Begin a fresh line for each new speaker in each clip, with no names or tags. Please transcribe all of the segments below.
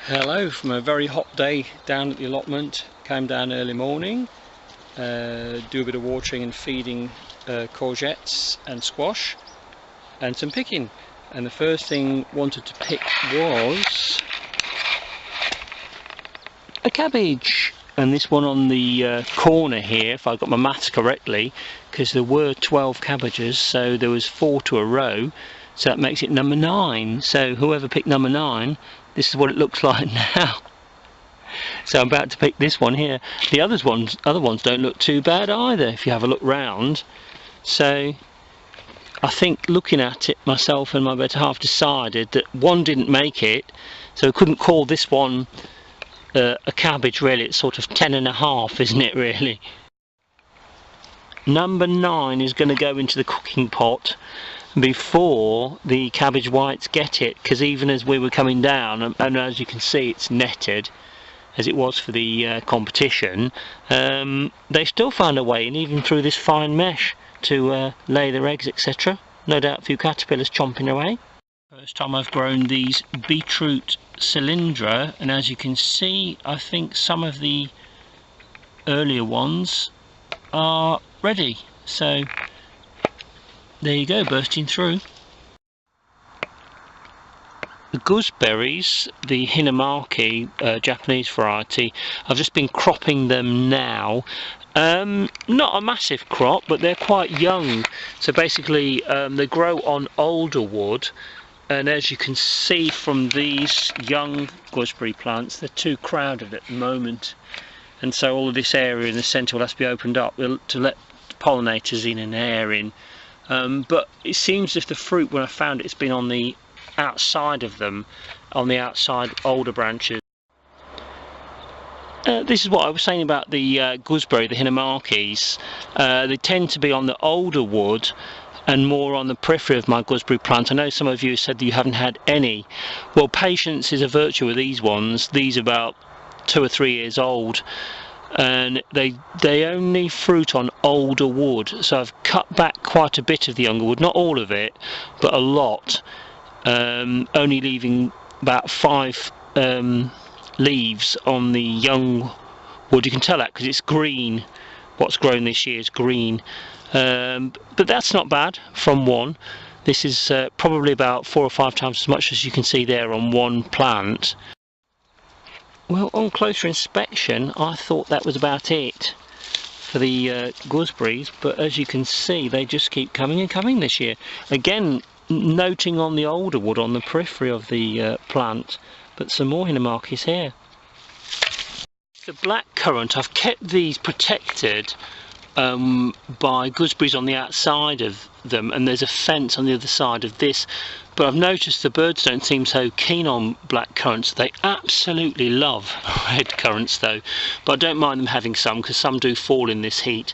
Hello from a very hot day down at the allotment. Came down early morning, do a bit of watering and feeding courgettes and squash and some picking. And the first thing wanted to pick was a cabbage. And this one on the corner here, if I got my maths correctly, because there were 12 cabbages, so there was 4 to a row, so that makes it number 9. So whoever picked number 9, this is what it looks like now. So I'm about to pick this one here. The other ones don't look too bad either, if you have a look round. So I think looking at it, myself and my better half decided that one didn't make it, so we couldn't call this one a cabbage really. It's sort of 10.5, isn't it really? Number 9 is going to go into the cooking pot before the cabbage whites get it, because even as we were coming down, and as you can see it's netted as it was for the competition, they still found a way in, even through this fine mesh, to lay their eggs, etc. No doubt a few caterpillars chomping away. First time I've grown these beetroot cylindra, and as you can see I think some of the earlier ones are ready, so there you go, bursting through. The gooseberries, the hinamaki Japanese variety, I've just been cropping them now. Not a massive crop, but they're quite young, so basically they grow on older wood, and as you can see from these young gooseberry plants, they're too crowded at the moment, and so all of this area in the centre will have to be opened up to let pollinators in and air in. But it seems as if the fruit, when I found it, it's been on the outside of them, on the outside older branches. This is what I was saying about the gooseberry, the hinamakis. They tend to be on the older wood and more on the periphery of my gooseberry plant. I know some of you said that you haven't had any. Well, patience is a virtue with these ones. These are about 2 or 3 years old, and they only fruit on older wood, so I've cut back quite a bit of the younger wood, not all of it, but a lot, only leaving about 5 leaves on the young wood. You can tell that because it's green. What's grown this year is green, but that's not bad from one. This is probably about 4 or 5 times as much as you can see there on one plant. Well, on closer inspection I thought that was about it for the gooseberries, but as you can see they just keep coming and coming this year. Again, noting on the older wood on the periphery of the plant, but some more hinamakis here. The blackcurrant, I've kept these protected by gooseberries on the outside of them, and there's a fence on the other side of this, but I've noticed the birds don't seem so keen on black currants. They absolutely love red currants though, but I don't mind them having some because some do fall in this heat.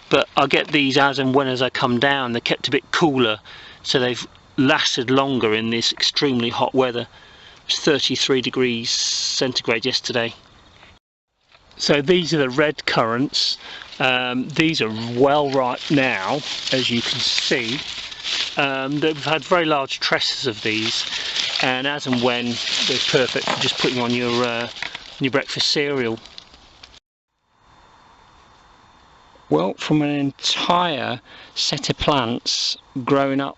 But I get these as and when as I come down. They're kept a bit cooler, so they've lasted longer in this extremely hot weather. It's 33 degrees centigrade yesterday. So these are the red currants. These are well ripe now, as you can see. We've had very large trusses of these, and as and when they're perfect for just putting on your breakfast cereal. Well, from an entire set of plants growing up,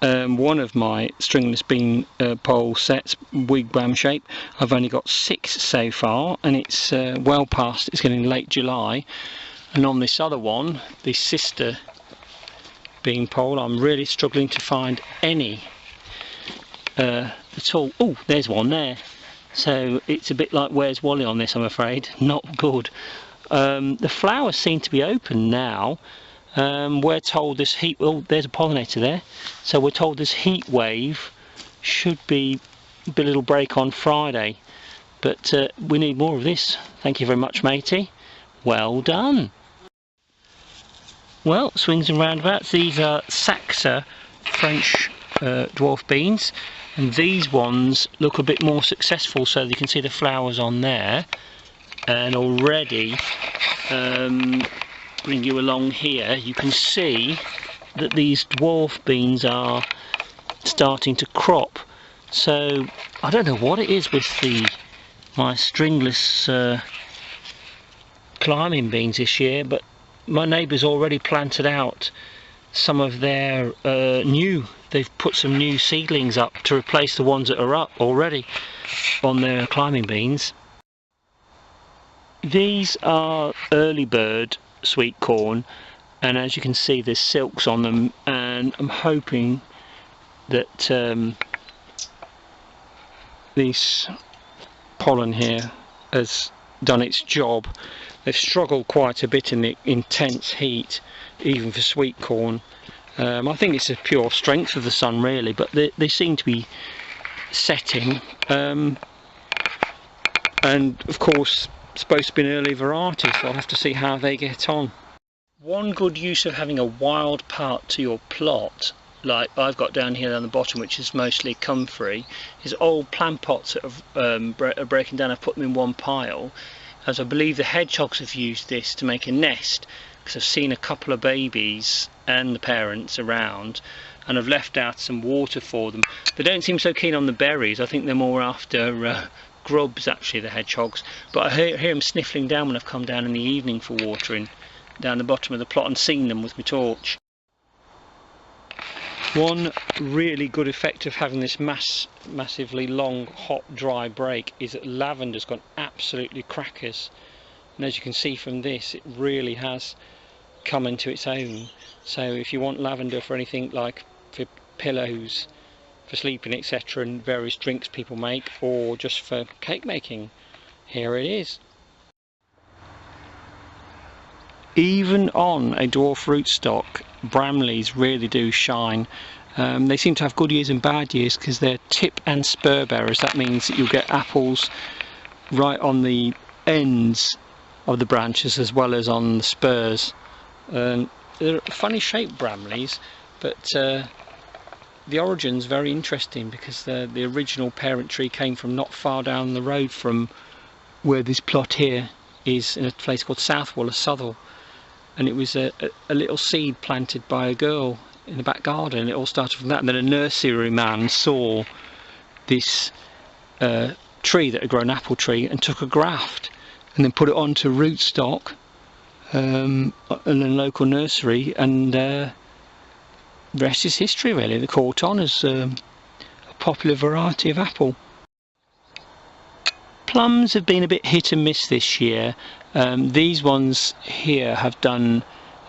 one of my stringless bean pole sets, wigwam shape, I've only got 6 so far, and it's well past, it's getting late July. And on this other one, the sister bean pole, I'm really struggling to find any at all. Oh, there's one there. So it's a bit like Where's Wally on this, I'm afraid. Not good. The flowers seem to be open now. We're told this heat, well, there's a pollinator there, so we're told this heat wave should be a little break on Friday, but we need more of this. Thank you very much, matey. Well done. Well, swings and roundabouts, these are Saxa French dwarf beans, and these ones look a bit more successful, so you can see the flowers on there, and already bring you along here, you can see that these dwarf beans are starting to crop. So I don't know what it is with my stringless climbing beans this year, but my neighbours already planted out some of their they've put some new seedlings up to replace the ones that are up already on their climbing beans. These are early bird sweet corn, and as you can see there's silks on them, and I'm hoping that this pollen here has done its job. They've struggled quite a bit in the intense heat, even for sweet corn. I think it's a pure strength of the sun really, but they seem to be setting, and of course supposed to be an early variety, so I'll have to see how they get on. One good use of having a wild part to your plot, like I've got down here on the bottom, which is mostly comfrey, is old plant pots that are breaking down. I've put them in one pile, as I believe the hedgehogs have used this to make a nest, because I've seen a couple of babies and the parents around, and I've left out some water for them. They don't seem so keen on the berries. I think they're more after grubs actually, the hedgehogs, but I hear them sniffling down when I've come down in the evening for watering down the bottom of the plot and seen them with my torch. One really good effect of having this massively long hot dry break is that lavender's gone absolutely crackers, and as you can see from this, it really has come into its own. So if you want lavender for anything like for pillows, for sleeping, etc., and various drinks people make, or just for cake making, here it is. Even on a dwarf rootstock, Bramleys really do shine. They seem to have good years and bad years because they're tip and spur bearers. That means that you'll get apples right on the ends of the branches as well as on the spurs. They're funny shaped Bramleys, but the origin's very interesting because the original parent tree came from not far down the road from where this plot here is, in a place called Southwell or Southwell, and it was a little seed planted by a girl in the back garden. It all started from that, and then a nursery man saw this tree that had grown, apple tree, and took a graft and then put it onto rootstock in a local nursery, and the rest is history really. They caught on as a popular variety of apple. Plums have been a bit hit and miss this year. These ones here have done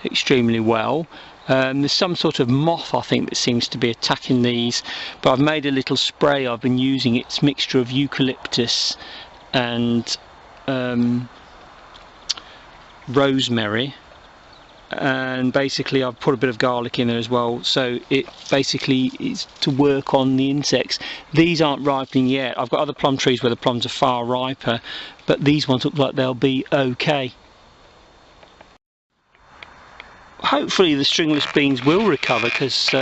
extremely well. There's some sort of moth I think that seems to be attacking these, but I've made a little spray I've been using. It's a mixture of eucalyptus and rosemary, and basically I've put a bit of garlic in there as well, so it basically is to work on the insects. These aren't ripening yet. I've got other plum trees where the plums are far riper, but these ones look like they'll be okay. Hopefully the stringless beans will recover, because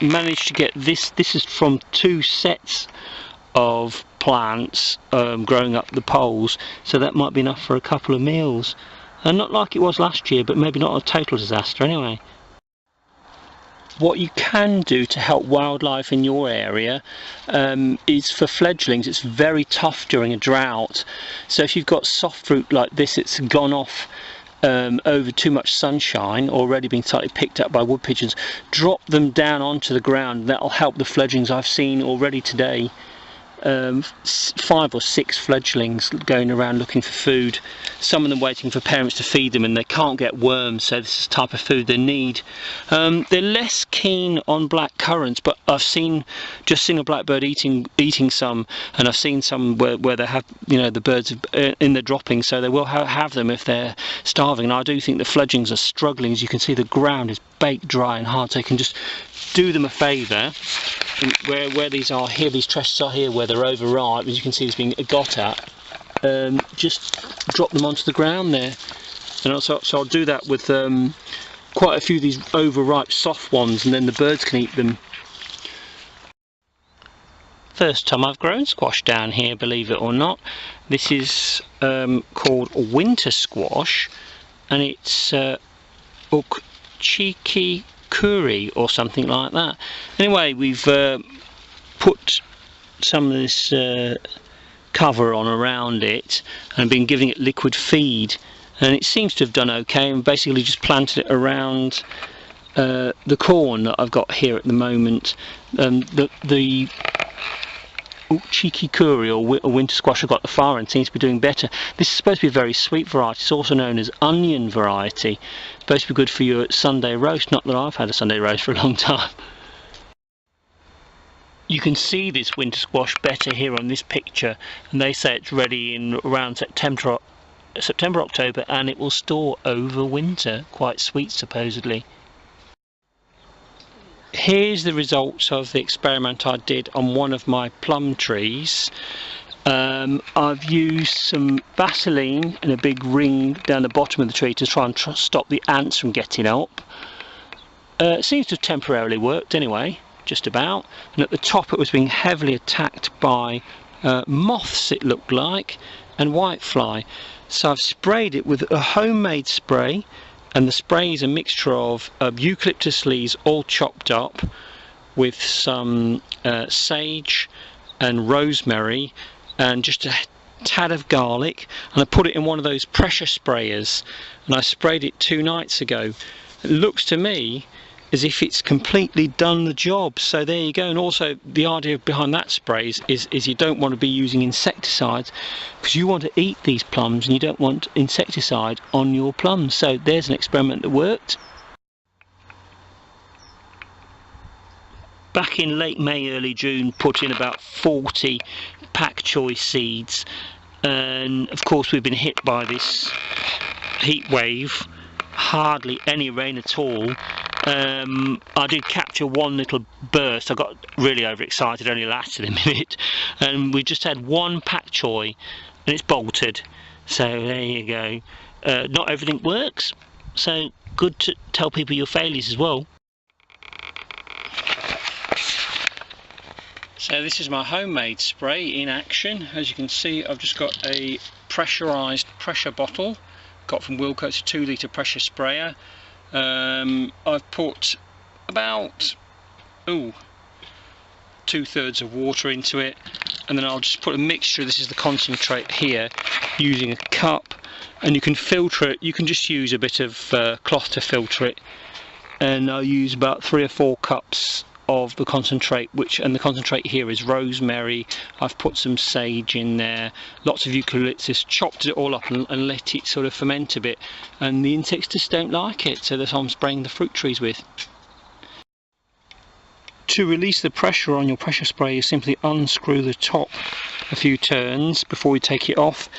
managed to get this is from 2 sets of plants growing up the poles, so that might be enough for a couple of meals. And not like it was last year, but maybe not a total disaster anyway. What you can do to help wildlife in your area is for fledglings. It's very tough during a drought, so if you've got soft fruit like this, it's gone off over too much sunshine, already being slightly picked up by wood pigeons, drop them down onto the ground. That'll help the fledglings. I've seen already today 5 or 6 fledglings going around looking for food, some of them waiting for parents to feed them, and they can't get worms, so this is the type of food they need. They're less keen on black currants, but I've just seen a blackbird eating some, and I've seen some where they have, you know, the birds in the droppings, so they will have them if they're starving. And I do think the fledglings are struggling. As you can see, the ground is baked dry and hard, so you can just do them a favour. Where these are here, these trusses are here, where they're overripe, as you can see, it's being got at. Just drop them onto the ground there, and also, so I'll do that with quite a few of these overripe soft ones, and then the birds can eat them. First time I've grown squash down here, believe it or not. This is called winter squash, and it's ukchiki curry or something like that. Anyway, we've put some of this cover on around it and been giving it liquid feed, and it seems to have done okay, and basically just planted it around the corn that I've got here at the moment. The cheeky curry or winter squash I've got the far end seems to be doing better. This is supposed to be a very sweet variety. It's also known as onion variety. It's supposed to be good for your Sunday roast. Not that I've had a Sunday roast for a long time. You can see this winter squash better here on this picture, and they say it's ready in around September, October, and it will store over winter. Quite sweet, supposedly. Here's the results of the experiment I did on one of my plum trees. I've used some Vaseline and a big ring down the bottom of the tree to try and stop the ants from getting up. It seems to have temporarily worked anyway, just about. And at the top it was being heavily attacked by moths, it looked like, and whitefly. So I've sprayed it with a homemade spray. And the spray is a mixture of eucalyptus leaves all chopped up with some sage and rosemary and just a tad of garlic, and I put it in one of those pressure sprayers, and I sprayed it 2 nights ago. It looks to me as if it's completely done the job. So there you go. And also the idea behind that spray is you don't want to be using insecticides, because you want to eat these plums and you don't want insecticide on your plums. So there's an experiment that worked. Back in late May, early June, put in about 40 pak choy seeds, and of course we've been hit by this heat wave. Hardly any rain at all. I did capture one little burst. I got really overexcited, only lasted a minute, and we just had one pak choy and it's bolted. So there you go. Not everything works, so good to tell people your failures as well. So this is my homemade spray in action. As you can see, I've just got a pressurised pressure bottle, got from Wilco. It's a 2 litre pressure sprayer. I've put about 2/3 of water into it, and then I'll just put a mixture. This is the concentrate here, using a cup, and you can filter it. You can just use a bit of cloth to filter it, and I'll use about 3 or 4 cups of the concentrate, and the concentrate here is rosemary. I've put some sage in there, lots of eucalyptus, chopped it all up and let it sort of ferment a bit, and the insects just don't like it, so that's what I'm spraying the fruit trees with. To release the pressure on your pressure spray, you simply unscrew the top a few turns before you take it off.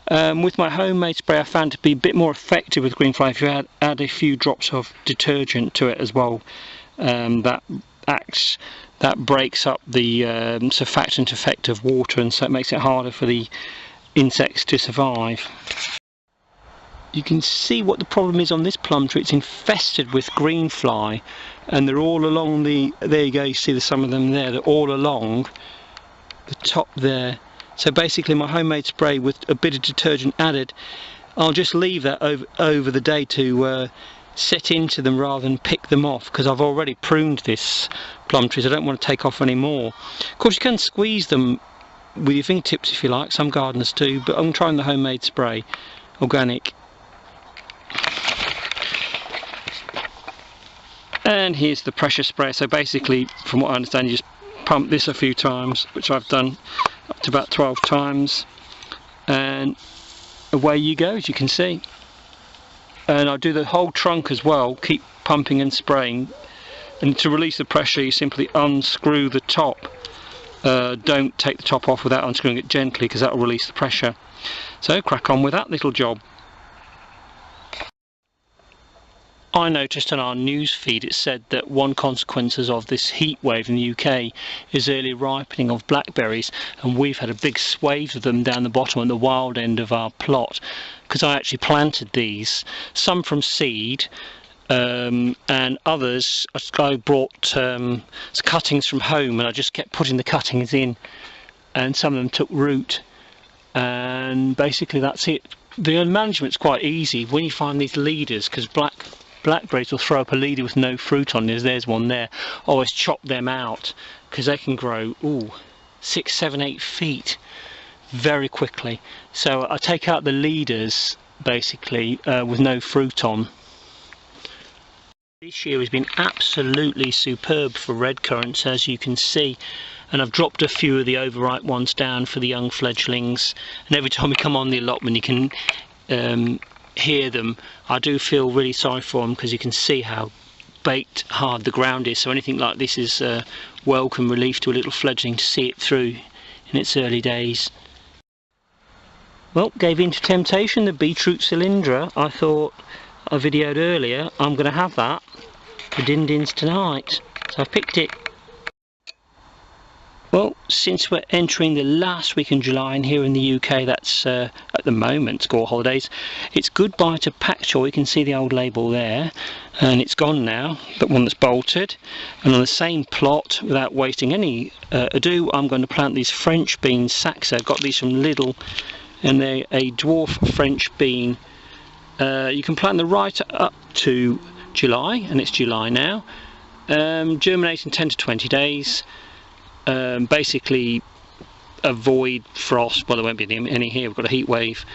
With my homemade spray, I found it to be a bit more effective with green fly if you add a few drops of detergent to it as well. That breaks up the surfactant effect of water, and so it makes it harder for the insects to survive. You can see what the problem is on this plum tree. It's infested with green fly, and they're all along there you go, you see some of them there, they're all along the top there. So basically my homemade spray with a bit of detergent added, I'll just leave that over the day to set into them rather than pick them off, because I've already pruned this plum tree, so I don't want to take off any more. Of course you can squeeze them with your fingertips if you like, some gardeners do, but I'm trying the homemade spray, organic. And here's the pressure sprayer. So basically, from what I understand, you just pump this a few times, which I've done up to about 12 times, and away you go, as you can see. And I do the whole trunk as well, keep pumping and spraying, and to release the pressure you simply unscrew the top. Don't take the top off without unscrewing it gently, because that will release the pressure. So crack on with that little job. I noticed on our news feed it said that one consequences of this heat wave in the UK is early ripening of blackberries, and we've had a big swathe of them down the bottom at the wild end of our plot, because I actually planted these, some from seed, and others I brought cuttings from home, and I just kept putting the cuttings in, and some of them took root, and basically that's it. The management's quite easy when you find these leaders, because blackberries will throw up a leader with no fruit on. There's one there. Always chop them out, because they can grow 6, 7, 8 feet very quickly. So I take out the leaders basically with no fruit on. This year has been absolutely superb for red currants, as you can see, and I've dropped a few of the overripe ones down for the young fledglings, and every time we come on the allotment you can hear them. I do feel really sorry for them because you can see how baked hard the ground is, so anything like this is welcome relief to a little fledgling to see it through in its early days. Well, gave in to temptation, the beetroot cylindra. I thought, I videoed earlier, I'm going to have that for din-dins tonight, so I've picked it. Well, since we're entering the last week in July, and here in the UK that's at the moment school holidays, it's goodbye to pak choi. You can see the old label there, and it's gone now, the one that's bolted. And on the same plot, without wasting any ado, I'm going to plant these French beans Saxa. I've got these from Lidl, and they're a dwarf French bean. You can plant them right up to July, and it's July now. Germinate in 10 to 20 days. Basically avoid frost. Well, there won't be any here, we've got a heat wave.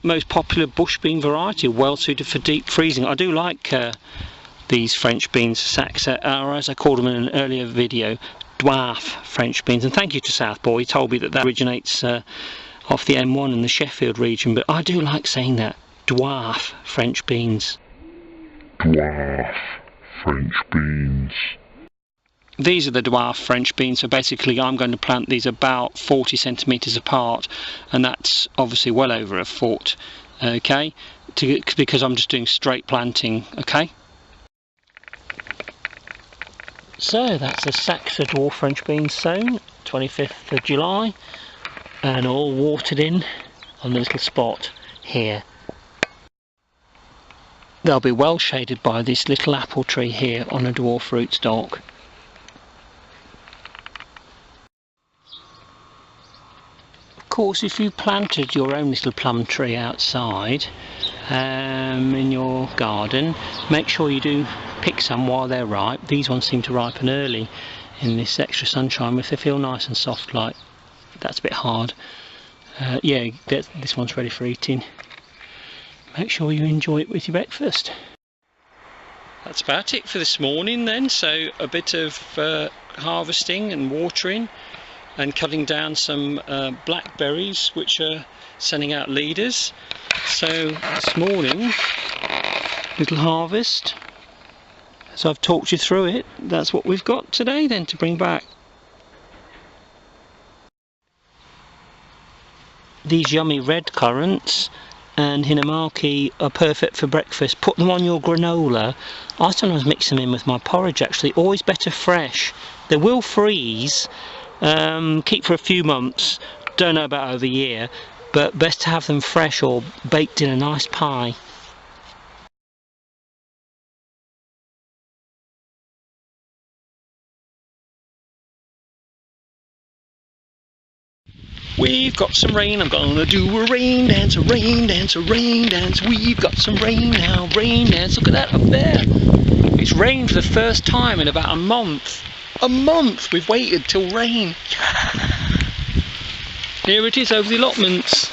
Most popular bush bean variety, well suited for deep freezing. I do like these French beans Saxa, or as I called them in an earlier video, dwarf French beans. And thank you to Southboy, he told me that that originates off the M1 in the Sheffield region, but I do like saying that. Dwarf French beans.
Dwarf French beans.
These are the dwarf French beans, so basically I'm going to plant these about 40 centimetres apart, and that's obviously well over a foot, okay, because I'm just doing straight planting, okay. So that's the Saxa dwarf French beans sown, 25th of July, and all watered in on the little spot here. They'll be well shaded by this little apple tree here on a dwarf rootstock. Of course, if you planted your own little plum tree outside in your garden, make sure you do pick some while they're ripe. These ones seem to ripen early in this extra sunshine. If they feel nice and soft, like that's a bit hard. Yeah, this one's ready for eating. Make sure you enjoy it with your breakfast. That's about it for this morning then. So a bit of harvesting and watering and cutting down some blackberries which are sending out leaders. So this morning, little harvest. So I've talked you through it. That's what we've got today then to bring back. These yummy red currants and hinamaki are perfect for breakfast. Put them on your granola. I sometimes mix them in with my porridge actually, always better fresh. They will freeze, keep for a few months, don't know about over a year, but best to have them fresh or baked in a nice pie. We've got some rain, I'm gonna do a rain dance, a rain dance, a rain dance. We've got some rain now, rain dance, look at that up there. It's rained for the first time in about a month. A month we've waited till rain. Here it is over the allotments.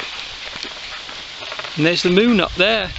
And there's the moon up there.